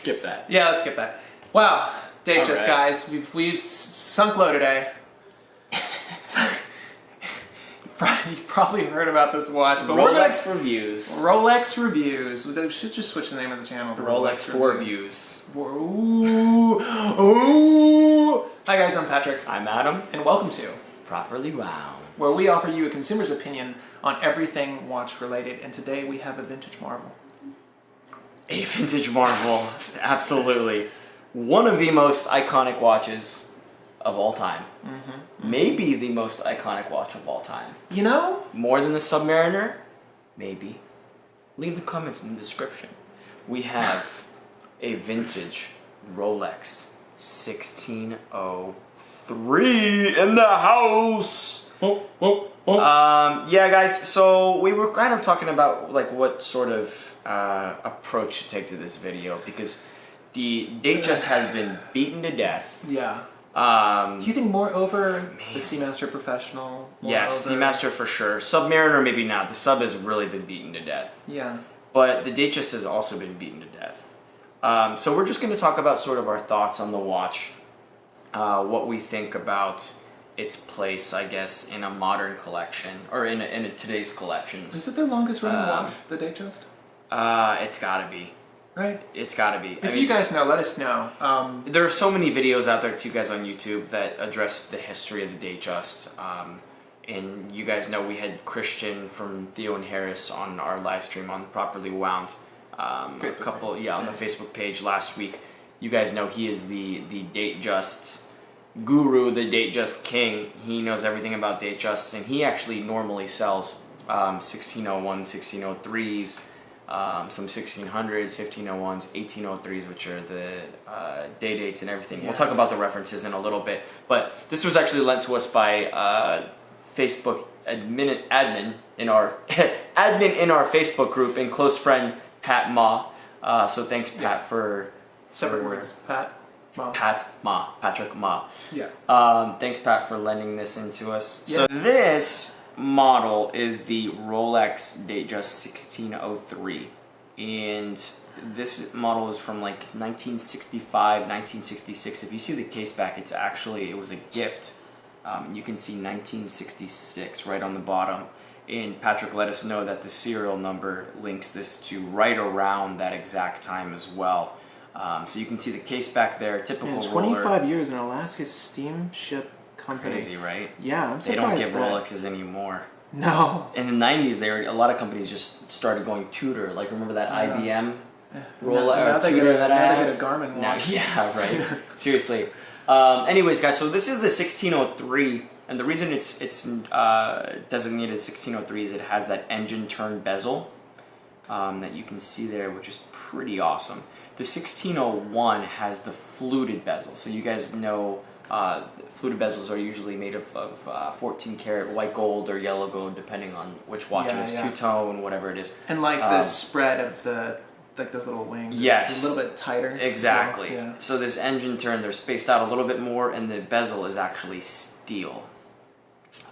skip that. Yeah, let's skip that. Wow, Datejust, Right. guys. We've sunk low today. You probably heard about this watch, but Rolex reviews. Rolex reviews. We should just switch the name of the channel to Rolex 4 views. Ooh. Ooh. Hi guys, I'm Patrick. I'm Adam. And welcome to Properly Wound, where we offer you a consumer's opinion on everything watch related. And today we have a vintage marvel. A vintage marvel, absolutely. One of the most iconic watches of all time. Maybe the most iconic watch of all time. You know? More than the Submariner? Maybe. Leave the comments in the description. We have a vintage Rolex 1603 in the house. Yeah, guys. So we were kind of talking about like what sort of approach to take to this video because the Datejust has been beaten to death. Yeah. Do you think more over the Seamaster Professional? Yeah, Seamaster for sure. Submariner maybe not. The Sub has really been beaten to death. Yeah. But the Datejust has also been beaten to death. So we're just going to talk about sort of our thoughts on the watch, what we think about its place, I guess, in a modern collection or in today's collections. Is it their longest running watch, the Datejust? It's got to be. Right? It's got to be. If you guys know, let us know. There are so many videos out there too, guys, on YouTube that address the history of the Datejust. And you guys know we had Christian from Theo and Harris on our live stream on Properly Wound. On the Facebook page last week. You guys know he is the Datejust guru, the Datejust king. He knows everything about Datejusts, and he actually normally sells 1601, 1603s. Some 1600s, 1501s, 1803s, which are the day dates and everything. Yeah. We'll talk about the references in a little bit. But this was actually lent to us by Facebook admin in our Facebook group and close friend Pat Ma. So thanks, Pat, for separate words. Pat Ma. Patrick Ma. Yeah. Thanks, Pat, for lending this into us. Yeah. So this model is the Rolex Datejust 1603, and this model is from like 1965, 1966. If you see the case back, it was a gift. You can see 1966 right on the bottom, and Patrick let us know that the serial number links this to right around that exact time as well. So you can see the case back there, typical 25 roller. years in Alaska steamship company. Crazy, right? Yeah, I'm surprised. They don't give Rolexes anymore. No. In the 90s, a lot of companies just started going Tudor. Like, remember that IBM Rolex? Now they get a Garmin watch. Yeah, right. Seriously. Anyways, guys, so this is the 1603, and the reason it's designated 1603 is it has that engine turn bezel that you can see there, which is pretty awesome. The 1601 has the fluted bezel, so you guys know fluted bezels are usually made of 14 karat white gold or yellow gold, depending on which watch it is, two-tone, whatever it is. And like the spread of like those little wings. Yes. A little bit tighter. Exactly. Well. Yeah. So this engine turn, they're spaced out a little bit more, and the bezel is actually steel.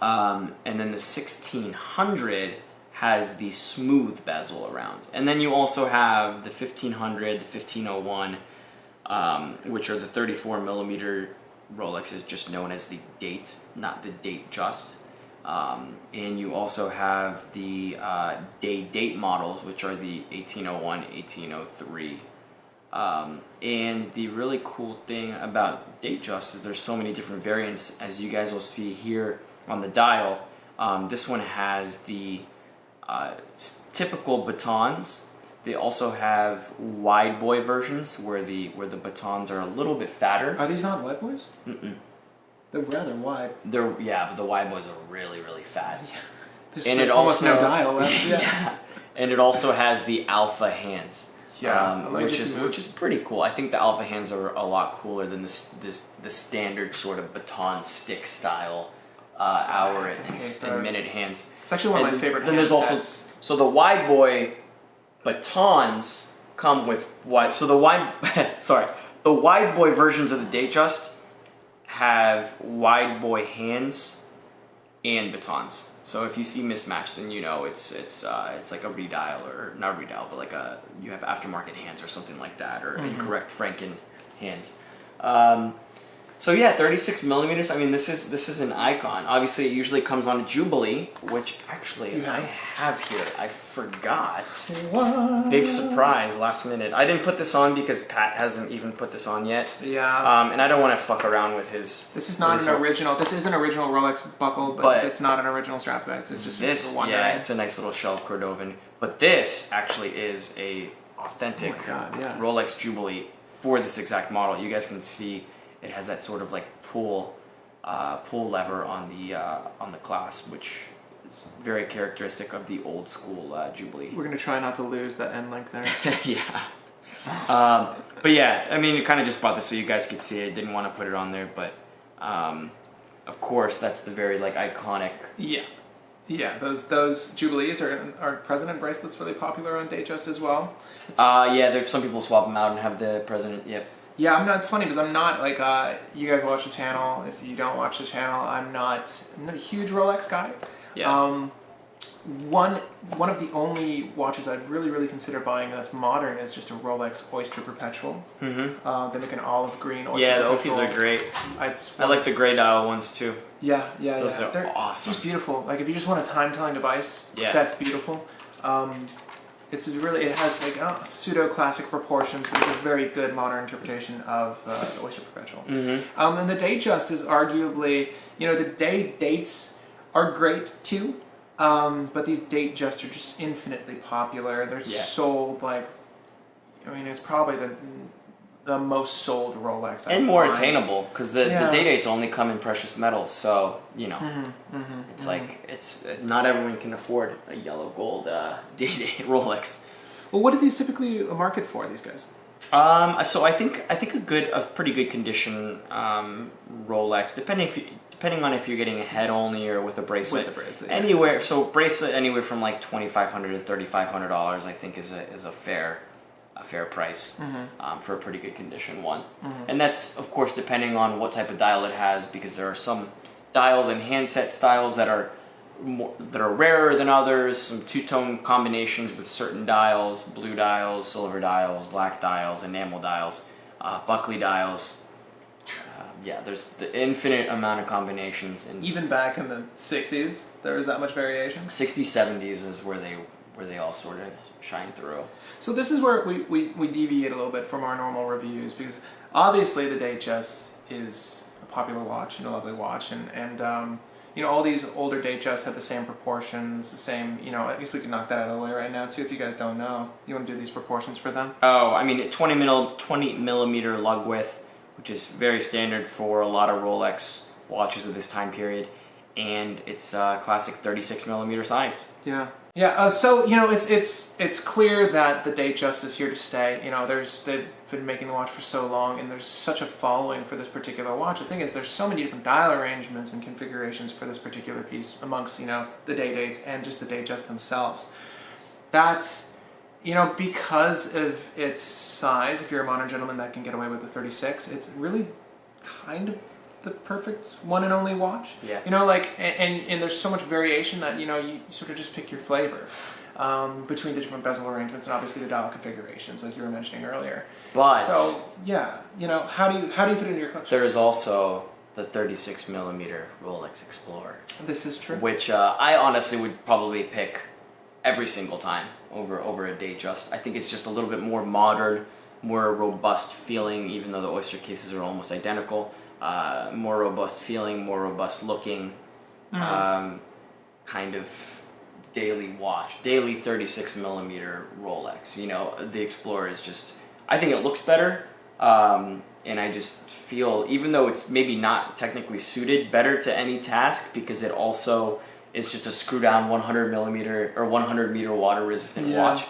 And then the 1600 has the smooth bezel around. And then you also have the 1500, the 1501, which are the 34 millimeter Rolexes, just known as the Date, not the Datejust. And you also have the date models, which are the 1801, 1803. And the really cool thing about Datejust is there's so many different variants, as you guys will see here on the dial. This one has the typical batons. They also have wide boy versions where the batons are a little bit fatter. Are these not wide boys? Mm-mm. They're rather wide. But the wide boys are really, really fat. Yeah. There's and like it almost also, no dial left. Yeah. And it also has the alpha hands. Yeah, which is pretty cool. I think the alpha hands are a lot cooler than the standard sort of baton stick style hour and minute hands. It's actually one of my favorite. Then there's also the wide boy batons come with wide. So the wide boy versions of the Datejust have wide boy hands and batons. So if you see mismatch, then you know it's like a redial, or not redial, but like you have aftermarket hands or something like that, or incorrect Franken hands. So yeah, 36 millimeters. I mean, this is an icon. Obviously, it usually comes on a Jubilee, which actually I have here. I forgot. What? Big surprise, last minute. I didn't put this on because Pat hasn't even put this on yet. Yeah. And I don't want to fuck around with his. This is not an original. This is an original Rolex buckle, but it's not an original strap, guys. It's just this. Yeah, it's a nice little shell Cordovan. But this actually is a authentic Rolex Jubilee for this exact model. You guys can see. It has that sort of like pull lever on the clasp, which is very characteristic of the old school Jubilee. We're gonna try not to lose that end link there. Yeah. But yeah, I mean, it kind of just brought this so you guys could see it. Didn't want to put it on there, but of course, that's the very like iconic. Yeah. Yeah, those Jubilees are President bracelets really popular on Datejust as well. Yeah, there's some people swap them out and have the President. Yep. Yeah, it's funny because I'm not like you guys watch the channel. If you don't watch the channel, I'm not a huge Rolex guy. Yeah. One of the only watches I'd really consider buying that's modern is just a Rolex Oyster Perpetual. Mm-hmm. They make an olive green Oyster Perpetual. The Okies are great. I like the gray dial ones too. Yeah. Those are They're awesome. just beautiful. Like if you just want a time-telling device, that's beautiful. It has like pseudo-classic proportions, but it's a very good modern interpretation of the Oyster Perpetual. Mm-hmm. And the Datejust is arguably, the day dates are great too, but these Datejust are just infinitely popular. They're sold it's probably the most sold Rolex. And more attainable, because the day dates only come in precious metals, so it's like it's not everyone can afford a yellow gold day date Rolex. Well, what do these typically market for, these guys? So I think a pretty good condition Rolex, depending on if you're getting a head only or with a bracelet. Anywhere from like $2,500 to $3,500, I think is a fair price for a pretty good condition one. And that's of course depending on what type of dial it has, because there are some dials and handset styles that are rarer than others, some two-tone combinations with certain dials, blue dials, silver dials, black dials, enamel dials, Buckley dials. There's the infinite amount of combinations. And even back in the 60s, there was that much variation? 60s, 70s is where they all sort of shine through. So this is where we deviate a little bit from our normal reviews, because obviously the Datejust is a popular watch and a lovely watch, and all these older Datejusts have the same proportions, the same, I guess we can knock that out of the way right now too if you guys don't know. You want to do these proportions for them? Oh, I mean 20 millimeter lug width, which is very standard for a lot of Rolex watches of this time period, and it's classic 36 millimeter size. Yeah. Yeah, so it's clear that the Datejust is here to stay. They've been making the watch for so long, and there's such a following for this particular watch. The thing is, there's so many different dial arrangements and configurations for this particular piece amongst the day dates and just the Datejust themselves. That because of its size, if you're a modern gentleman that can get away with the 36, it's really kind of the perfect one and only watch. Yeah. And there's so much variation that you sort of just pick your flavor between the different bezel arrangements and obviously the dial configurations, like you were mentioning earlier. But so how do you fit into your collection? There is also the 36 millimeter Rolex Explorer. This is true. Which I honestly would probably pick every single time over a Datejust. I think it's just a little bit more modern, more robust feeling, even though the Oyster cases are almost identical. More robust feeling, more robust looking, kind of daily 36 millimeter Rolex. The Explorer is just, I think it looks better, and I just feel, even though it's maybe not technically suited better to any task, because it also is just a screw down 100 millimeter or 100 meter water resistant watch.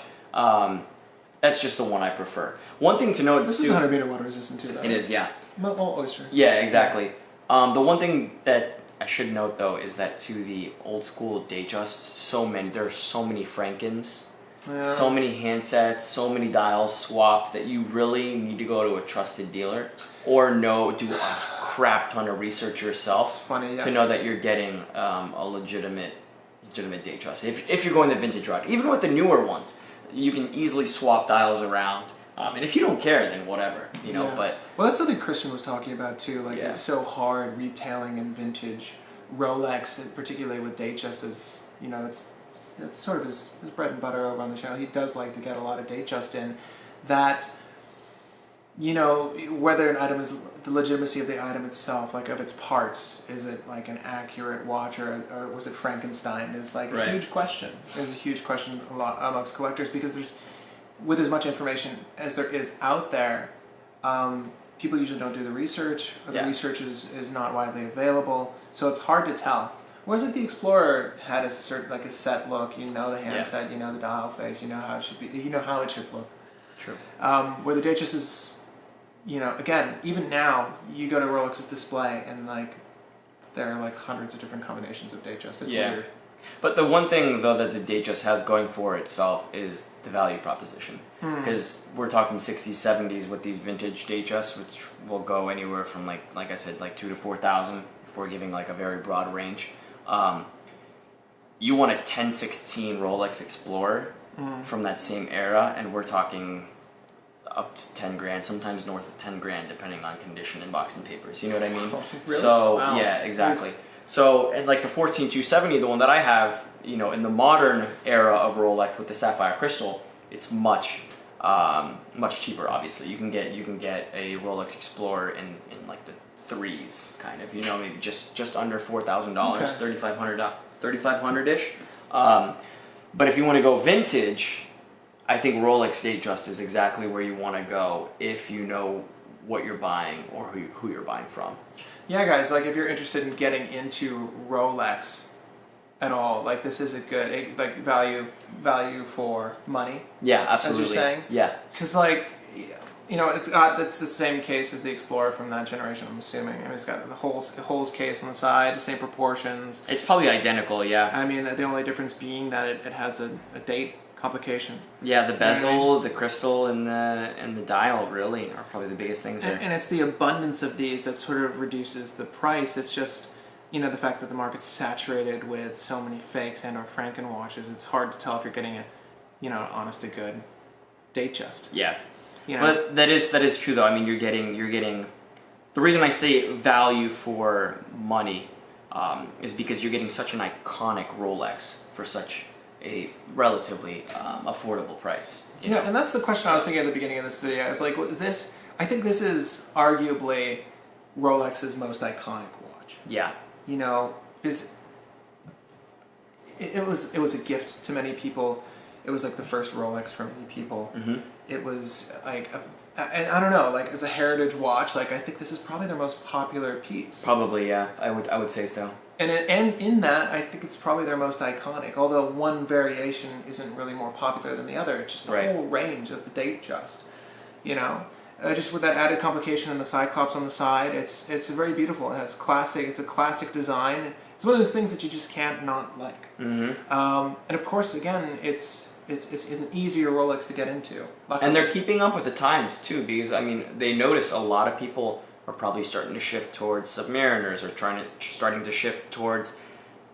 That's just the one I prefer. One thing to note, this is 100 meter water resistant too, though. It is, yeah. Oyster. Yeah, exactly. The one thing that I should note though is that to the old school Datejust, there are so many Frankens, so many handsets, so many dials swapped that you really need to go to a trusted dealer or do a crap ton of research yourself to know that you're getting a legitimate legitimate Datejust. If you're going the vintage route, even with the newer ones, you can easily swap dials around. And if you don't care, then whatever, you know. Yeah. But well, that's something Christian was talking about too. Like Yeah. it's so hard retailing in vintage. Rolex, particularly with Datejust, is that's sort of his bread and butter over on the channel. He does like to get a lot of Datejust in. That, you know, whether an item is the legitimacy of the item itself, like of its parts, is it like an accurate watch or was it Frankenstein? Is like a huge question. It's a huge question a lot amongst collectors because there's, with as much information as there is out there, people usually don't do the research, or the research is not widely available, so it's hard to tell. Whereas like the Explorer had a certain, like a set look, you know the handset, you know the dial face, you know how it should be, you know how it should look. True. Where the Datejust is, you know, again, even now, you go to Rolex's display and like there are like hundreds of different combinations of Datejust. It's weird. But the one thing though that the Datejust has going for itself is the value proposition. Because we're talking 60s, 70s with these vintage Datejusts, which will go anywhere from like I said, like 2,000 to 4,000 if we're giving like a very broad range. You want a 1016 Rolex Explorer from that same era, and we're talking up to 10 grand, sometimes north of 10 grand, depending on condition and box and papers. You know what I mean? Oh, really? So Wow. yeah, exactly. So, and like the 14270, the one that I have, you know, in the modern era of Rolex with the sapphire crystal, it's much cheaper. Obviously, you can get a Rolex Explorer in like the threes, kind of. You know, maybe just under $4,000, Okay. $3,500 ish. But if you want to go vintage, I think Rolex Datejust is exactly where you want to go if you know what you're buying or who you're buying from. Yeah, guys, like if you're interested in getting into Rolex at all, like this is a good like value for money. Yeah, absolutely. As you're saying. Yeah. Because like, you know, it's the same case as the Explorer from that generation. I'm assuming. I mean, it's got the holes case on the side, the same proportions. It's probably identical. Yeah. I mean, the only difference being that it has a date complication. Yeah, the bezel, the crystal, and the dial really are probably the biggest things there. And it's the abundance of these that sort of reduces the price. It's just, you know, the fact that the market's saturated with so many fakes and or Franken watches. It's hard to tell if you're getting a, you know, honest to good Datejust. Yeah. You know? But that is true though. I mean, you're getting. The reason I say value for money is because you're getting such an iconic Rolex for such a relatively affordable price. You know, and that's the question I was thinking at the beginning of this video. I was like, is this? I think this is arguably Rolex's most iconic watch. Yeah. You know, because it was a gift to many people. It was like the first Rolex for many people. Mm-hmm. It was like, and I don't know, like as a heritage watch, like I think this is probably their most popular piece. Probably, yeah. I would say so. And in that, I think it's probably their most iconic. Although one variation isn't really more popular than the other. It's just the whole range of the Datejust. You know, just with that added complication and the Cyclops on the side, it's very beautiful. It has classic. It's a classic design. It's one of those things that you just can't not like. Mm-hmm. And of course, again, it's an easier Rolex to get into. Luckily. And they're keeping up with the times too, because I mean, they notice a lot of people are probably starting to shift towards Submariners or starting to shift towards,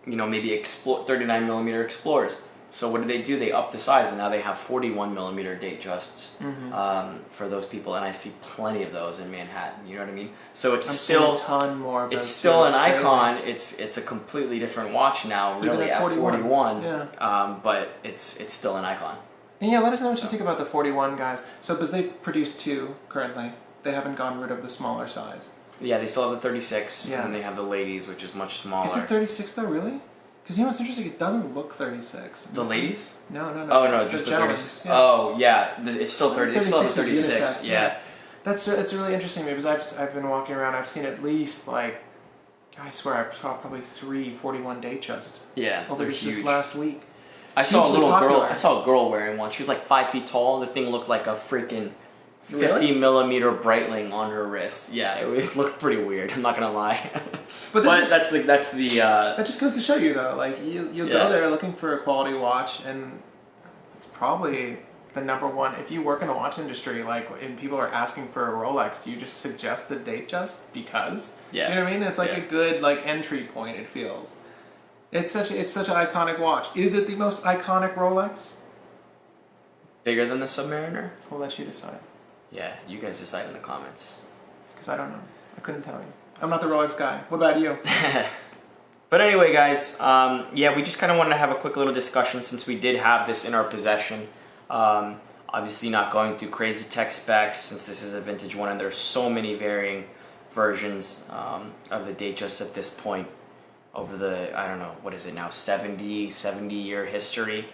you know, maybe 39mm Explorers. So what do? They up the size, and now they have 41mm Datejusts for those people, and I see plenty of those in Manhattan. You know what I mean? So it's still a ton more. Of it's those still too. an It's icon. It's a completely different watch now, Even really at at 41. 41. Yeah. But it's still an icon. And yeah, let us know what you think about the 41 guys. So because they produce two currently, they haven't gotten rid of the smaller size. Yeah, they still have the 36, Yeah. and they have the ladies, which is much smaller. Is it 36 though, really? Because you know what's interesting? It doesn't look 36. The ladies? No. Oh no, just the gentlemen. 36. Yeah. Oh yeah, it's still 30. It's still 36 is 36. unisex, Yeah. It's really interesting because I've been walking around. I've seen at least like, I swear I saw probably 3 41 Datejust Yeah. over They're just huge. last week. I saw a Hugely little girl. popular. I saw a girl wearing one. She was like 5 feet tall. The thing looked like a freaking 50 millimeter Breitling on her wrist. Yeah, it looked pretty weird. I'm not gonna lie. But that's the That just goes to show you though, like you'll Yeah. go there looking for a quality watch, and it's probably the number one. If you work in the watch industry, like, and people are asking for a Rolex, do you just suggest the Datejust because? Yeah. Do you know what I mean? It's like Yeah. a good like entry point. It feels. It's such an iconic watch. Is it the most iconic Rolex? Bigger than the Submariner? We'll let you decide. Yeah, you guys decide in the comments. Because I don't know. I couldn't tell you. I'm not the Rolex guy. What about you? But anyway, guys, yeah, we just kind of wanted to have a quick little discussion since we did have this in our possession. Obviously not going through crazy tech specs since this is a vintage one and there's so many varying versions of the Datejust at this point over the, I don't know, what is it now, 70 year history.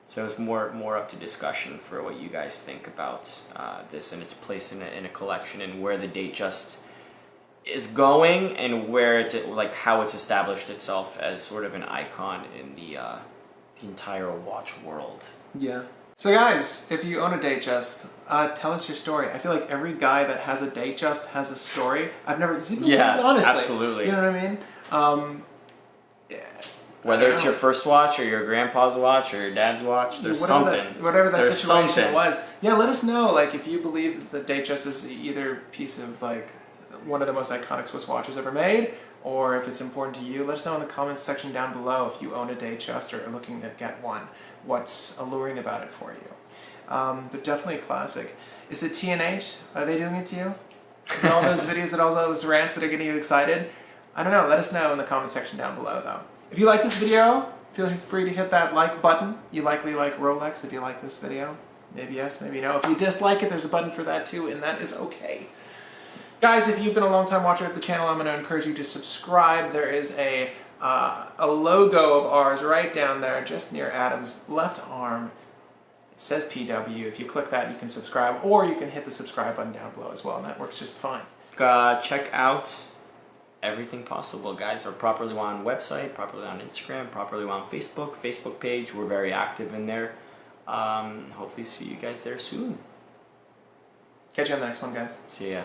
So it's more up to discussion for what you guys think about this and its place in a collection and where the Datejust is going and where it's like how it's established itself as sort of an icon in the entire watch world. Yeah. So guys, if you own a Datejust, tell us your story. I feel like every guy that has a Datejust has a story. I've never, yeah, honestly, absolutely. You know what I mean? Yeah. Whether it's your first watch or your grandpa's watch or your dad's watch, there's something. Whatever that situation something. was. Yeah, let us know. Like, if you believe that the Datejust is either piece of like one of the most iconic Swiss watches ever made, or if it's important to you, let us know in the comments section down below if you own a Datejust or are looking to get one. What's alluring about it for you? But definitely a classic. Is it TNH? Are they doing it to you? And all those videos and all those rants that are getting you excited? I don't know. Let us know in the comment section down below, though. If you like this video, feel free to hit that like button. You likely like Rolex if you like this video. Maybe yes, maybe no. If you dislike it, there's a button for that too, and that is okay. Guys, if you've been a long-time watcher of the channel, I'm going to encourage you to subscribe. There is a logo of ours right down there, just near Adam's left arm. It says PW. If you click that, you can subscribe, or you can hit the subscribe button down below as well, and that works just fine. Check out Everything Possible, guys. Our Properly Wound website, Properly Wound Instagram, Properly Wound Facebook page. We're very active in there. Hopefully see you guys there soon. Catch you on the next one, guys. See ya.